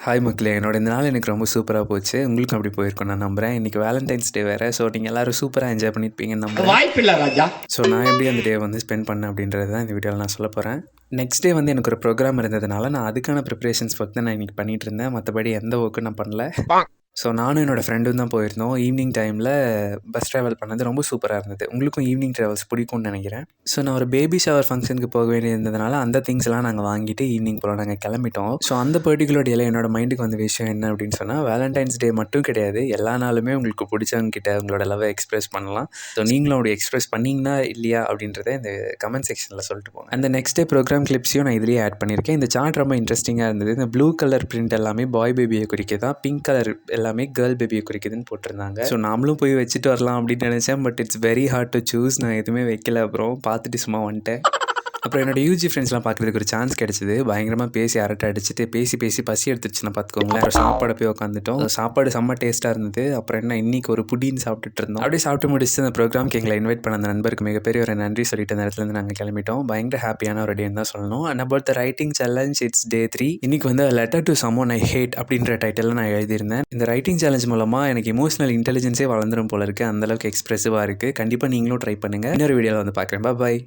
Hi மக்களே, என்னோட இந்த நாள் எனக்கு ரொம்ப சூப்பராக போச்சு. உங்களுக்கும் அப்படி போயிருக்கும் நான் நம்புகிறேன். இன்றைக்கி வேலண்டைன்ஸ் டே வேறு. ஸோ நீங்கள் எல்லோரும் சூப்பராக என்ஜாய் பண்ணியிருப்பீங்கன்னு நம்புகிறேன். வாய்ப்பில்லை ராஜா. ஸோ நான் எப்படி அந்த டே வந்து ஸ்பெண்ட் பண்ணேன் அப்படின்றது தான் இந்த வீடியோவில் நான் சொல்ல போகிறேன். நெக்ஸ்ட் டே வந்து எனக்கு ஒரு ப்ரோக்ராம் இருந்ததுனால நான் அதுக்கான ப்ரிப்ரேஷன்ஸ் ஒர்க் தான் நான் இன்றைக்கி பண்ணிகிட்டு இருந்தேன். மற்றபடி எந்த ஒர்க்கும் நான் பண்ணல. ஸோ நானும் என்னோடய ஃப்ரெண்டும் தான் போயிருந்தோம். ஈவினிங் டைமில் பஸ் ட்ராவல் பண்ணது ரொம்ப சூப்பராக இருந்தது. உங்களுக்கும் ஈவினிங் ட்ராவல்ஸ் பிடிக்கும்னு நினைக்கிறேன். ஸோ நான் ஒரு பேபி ஷவர் ஃபங்க்ஷனுக்கு போக வேண்டியிருந்ததுனால அந்த திங்ஸ்லாம் நாங்கள் வாங்கிட்டு ஈவினிங் போல் நாங்கள் கிளம்பிட்டோம். ஸோ அந்த பர்டிகுலர் டேயில் என்னோட மைண்டுக்கு வந்த விஷயம் என்ன அப்படின்னு சொன்னால், வேலண்டைன்ஸ் டே மட்டும் கிடையாது, எல்லா நாளுமே உங்களுக்கு பிடிச்சவங்க கிட்ட உங்களோட லவ்வை எக்ஸ்ப்ரெஸ் பண்ணலாம். ஸோ நீங்களும் அப்படி எக்ஸ்ப்ரெஸ் பண்ணிங்கன்னா இல்லையா அப்படின்றத இந்த கமெண்ட் செக்ஷனில் சொல்லிட்டு போங்க. அந்த நெக்ஸ்ட் டே ப்ரோக்ராம் கிளிப்ஸையும் நான் இதுலேயே ஆட் பண்ணியிருக்கேன். இந்த சார்ட் ரொம்ப இன்ட்ரெஸ்டிங்காக இருந்தது. இந்த ப்ளூ கலர் பிரிண்ட் எல்லாமே பாய் பேபியை குறிக்க தான், பிங்க் கலர் எல்லாமே கேர்ள் பேபியை குறிக்குதுன்னு போட்டிருந்தாங்க. ஸோ நாமளும் போய் வச்சுட்டு வரலாம் அப்படின்னு நினச்சேன். But it's very hard to choose. நான் எதுவுமே வைக்கல. அப்புறம் பார்த்துட்டு சும்மா வந்துட்டேன். அப்புறம் என்னோட யூஜி ஃப்ரெண்ட்ஸ்லாம் பார்க்குறதுக்கு ஒரு சான்ஸ் கிடச்சிது. பயங்கரமாக பேசி அரட்டை அடிச்சுட்டு பேசி பசி எடுத்துச்சுன்னா பார்த்துக்கோங்களேன். அப்புறம் சாப்பாடை போய் உட்காந்துட்டோம். சாப்பாடு செம்ம டேஸ்ட்டாக இருந்தது. அப்புறம் என்ன இன்றைக்கி ஒரு புடின்னு சாப்பிட்டுட்டு இருந்தோம். அப்படியே சாப்பிட்டு முடிச்சுட்டு அந்த ப்ரோக்ராம்க்கு எங்களை இன்வைட் பண்ண அந்த நண்பருக்கு மிகப்பெரிய ஒரு நன்றி சொல்லிட்டு அந்த இடத்துலேருந்து நாங்கள் கிளம்பிட்டோம். பயங்கர ஹாப்பியான ஒரு டேன்னு தான் சொல்லணும். And about the writing challenge, it's day 3. இன்றைக்கி வந்து letter to someone I hate அப்படின்ற டைட்டிலில் நான் எழுதியிருந்தேன். இந்த ரைட்டிங் சேலஞ்ச் மூலமாக எனக்கு எமோஷனல் இன்டெலிஜென்ஸே வளர்ந்துடும் போல இருக்குது. அந்தளவுக்கு எக்ஸ்ப்ரெசிவாக இருக்குது. கண்டிப்பாக நீங்களும் ட்ரை பண்ணுங்கள். இன்னொரு வீடியோவில் வந்து பார்க்குறேன். பாய்.